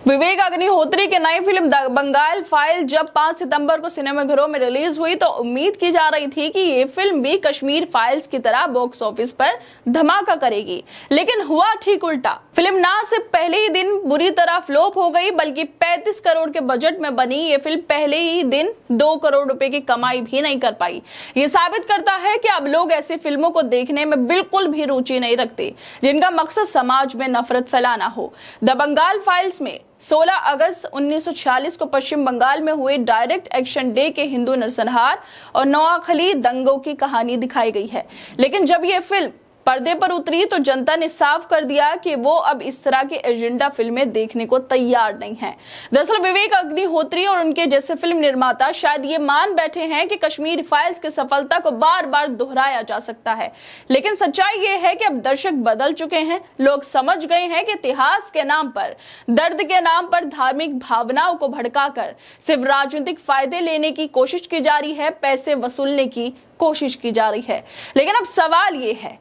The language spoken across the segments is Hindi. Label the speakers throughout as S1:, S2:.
S1: विवेक अग्निहोत्री की नई फिल्म द बंगाल फाइल जब 5 सितंबर को सिनेमाघरों में रिलीज हुई तो उम्मीद की जा रही थी कि ये फिल्म भी कश्मीर फाइल्स की तरह बॉक्स ऑफिस पर धमाका करेगी, लेकिन हुआ ठीक उल्टा। फिल्म ना सिर्फ पहले ही दिन बुरी तरह फ्लॉप हो गई, बल्कि 35 करोड़ के बजट में बनी ये फिल्म पहले ही दिन 2 करोड़ रुपए की कमाई भी नहीं कर पाई। ये साबित करता है कि अब लोग ऐसी फिल्मों को देखने में बिल्कुल भी रुचि नहीं रखते जिनका मकसद समाज में नफरत फैलाना हो। द बंगाल फाइल्स में 16 अगस्त 1946 को पश्चिम बंगाल में हुए डायरेक्ट एक्शन डे के हिंदू नरसंहार और नोआखली दंगों की कहानी दिखाई गई है। लेकिन जब यह फिल्म पर्दे पर उतरी तो जनता ने साफ कर दिया कि वो अब इस तरह की एजेंडा फिल्में देखने को तैयार नहीं है। दरअसल विवेक अग्निहोत्री और उनके जैसे फिल्म निर्माता शायद ये मान बैठे हैं कि कश्मीर फाइल्स की सफलता को बार बार दोहराया जा सकता है, लेकिन सच्चाई ये है कि अब दर्शक बदल चुके हैं। लोग समझ गए हैं कि इतिहास के नाम पर, दर्द के नाम पर धार्मिक भावनाओं को भड़काकर सिर्फ राजनीतिक फायदे लेने की कोशिश की जा रही है, पैसे वसूलने की कोशिश की जा रही है। लेकिन अब सवाल ये है,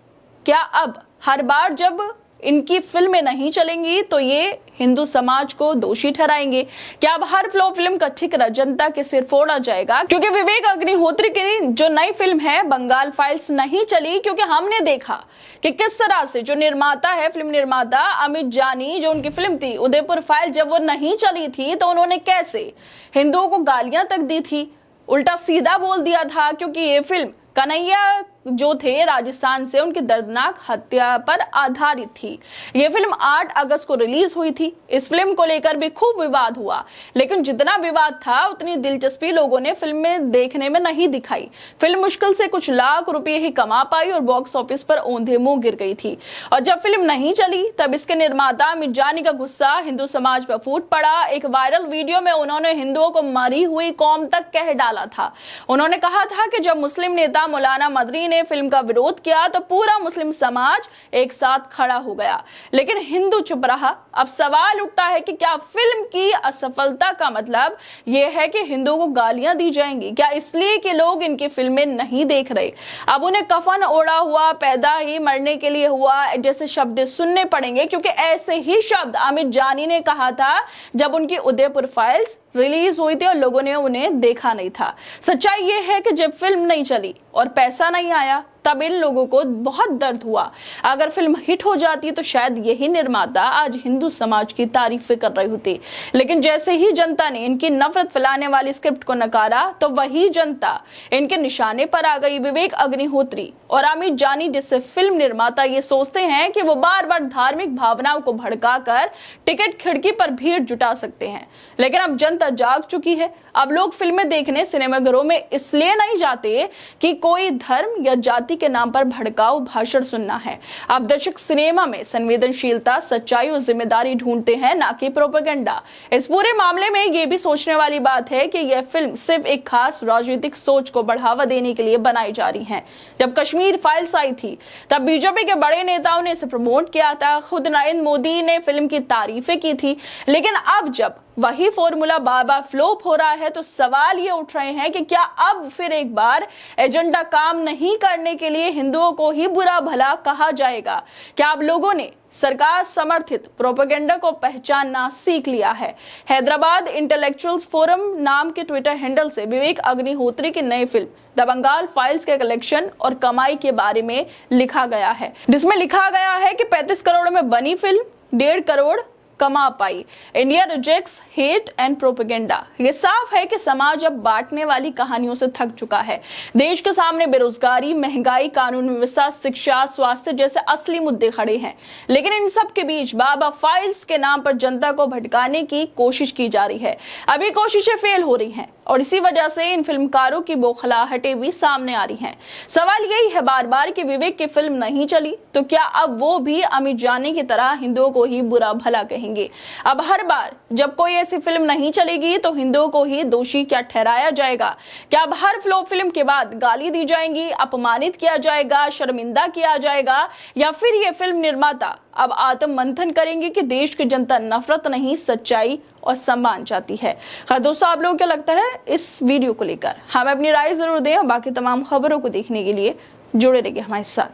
S1: क्या अब हर बार जब इनकी फिल्में नहीं चलेंगी तो ये हिंदू समाज को दोषी ठहराएंगे? क्या अब हर फ्लॉप फिल्म का ठिकरा जनता के सिर फोड़ा जाएगा? क्योंकि विवेक अग्निहोत्री की जो नई फिल्म है बंगाल फाइल्स नहीं चली, क्योंकि हमने देखा कि किस तरह से जो निर्माता है, फिल्म निर्माता अमित जानी, जो उनकी फिल्म थी उदयपुर फाइल, जब वो नहीं चली थी तो उन्होंने कैसे हिंदुओं को गालियां तक दी थी, उल्टा सीधा बोल दिया था, क्योंकि ये फिल्म कन्हैया जो थे राजस्थान से, उनकी दर्दनाक हत्या पर आधारित थी। यह फिल्म 8 अगस्त को रिलीज हुई थी। इस फिल्म को लेकर भी खूब विवाद हुआ, लेकिन जितना विवाद था उतनी दिलचस्पी लोगों ने फिल्म में देखने में नहीं दिखाई। फिल्म मुश्किल से कुछ लाख रुपए ही कमा पाई और बॉक्स ऑफिस पर औंधे मुंह गिर गई थी। और जब फिल्म नहीं चली तब इसके निर्माता अमित जानी का गुस्सा हिंदू समाज पर फूट पड़ा। एक वायरल वीडियो में उन्होंने हिंदुओं को मरी हुई कौम तक कह डाला था। उन्होंने कहा था कि जब मुस्लिम नेता मौलाना मदनी ने फिल्म का विरोध किया तो पूरा मुस्लिम समाज एक साथ खड़ा हो गया, लेकिन हिंदू चुप रहा। अब सवाल उठता है कि क्या फिल्म की असफलता का मतलब यह है कि हिंदुओं को गालियां दी जाएंगी? क्या इसलिए कि लोग इनकी फिल्में नहीं देख रहे, अब उन्हें कफन ओढ़ा हुआ, पैदा ही मरने के लिए हुआ जैसे शब्द सुनने पड़ेंगे? क्योंकि ऐसे ही शब्द अमित जानी ने कहा था जब उनकी उदयपुर फाइल्स रिलीज हुई थी और लोगों ने उन्हें देखा नहीं था। सच्चाई यह है कि जब फिल्म नहीं चली और पैसा नहीं आया तब इन लोगों को बहुत दर्द हुआ। अगर फिल्म हिट हो जाती तो शायद यही निर्माता आज हिंदू समाज की तारीफें कर रही होती, लेकिन जैसे ही जनता ने इनकी नफरत फैलाने वाली स्क्रिप्ट को नकारा तो वही जनता इनके निशाने पर आ गई। विवेक अग्निहोत्री और अमित जानी जैसे फिल्म निर्माता ये सोचते हैं कि वो बार बार धार्मिक भावनाओं को भड़काकर टिकट खिड़की पर भीड़ जुटा सकते हैं, लेकिन अब जनता जाग चुकी है। अब लोग फिल्में देखने सिनेमाघरों में इसलिए नहीं जाते कि कोई धर्म या जाति के नाम पर भड़काऊ भाषण सुनना है। अब दर्शक सिनेमा में संवेदनशीलता, सच्चाई और जिम्मेदारी ढूंढते हैं, ना कि प्रोपेगेंडा। इस पूरे मामले में यह भी सोचने वाली बात है कि यह फिल्म सिर्फ एक खास राजनीतिक सोच को बढ़ावा देने के लिए बनाई जा रही है। जब कश्मीर फाइल्स आई थी तब बीजेपी के बड़े नेताओं ने इसे प्रमोट किया था, खुद नरेंद्र मोदी ने फिल्म की तारीफें की थी, लेकिन अब जब वही फॉर्मूला बार बार फ्लॉप हो रहा है तो सवाल ये उठ रहे हैं कि क्या अब फिर एक बार एजेंडा काम नहीं करने के लिए हिंदुओं को ही बुरा भला कहा जाएगा? क्या अब लोगों ने सरकार समर्थित प्रोपेगेंडा को पहचानना सीख लिया है? हैदराबाद इंटेलेक्चुअल्स फोरम नाम के ट्विटर हैंडल से विवेक अग्निहोत्री की नई फिल्म द बंगाल फाइल्स के कलेक्शन और कमाई के बारे में लिखा गया है, जिसमें लिखा गया है कि 35 करोड़ में बनी फिल्म 1.5 करोड़ कमा पाई। India rejects hate and propaganda. ये साफ है कि समाज अब बांटने वाली कहानियों से थक चुका है। देश के सामने बेरोजगारी, महंगाई, कानून व्यवस्था, शिक्षा, स्वास्थ्य जैसे असली मुद्दे खड़े हैं, लेकिन इन सब के बीच बाबा फाइल्स के नाम पर जनता को भटकाने की कोशिश की जा रही है। अभी कोशिशें फेल हो रही हैं और इसी वजह से इन फिल्मकारों की बौखलाहटें भी सामने आ रही हैं। सवाल यही है बार बार कि विवेक की फिल्म नहीं चली तो क्या अब वो भी अमित जानी की तरह हिंदुओं को ही बुरा भला कहेंगे? अब हर बार जब कोई ऐसी फिल्म नहीं चलेगी तो हिंदुओं को ही दोषी क्या ठहराया जाएगा? क्या अब हर फ्लॉप फिल्म के बाद गाली दी जाएंगी, अपमानित किया जाएगा, शर्मिंदा किया जाएगा, या फिर ये फिल्म निर्माता अब आत्म मंथन करेंगे कि देश की जनता नफरत नहीं, सच्चाई और सम्मान चाहती है? हाँ दोस्तों, आप लोगों को क्या लगता है इस वीडियो को लेकर? हमें अपनी राय जरूर दें और बाकी तमाम खबरों को देखने के लिए जुड़े रहिए हमारे साथ।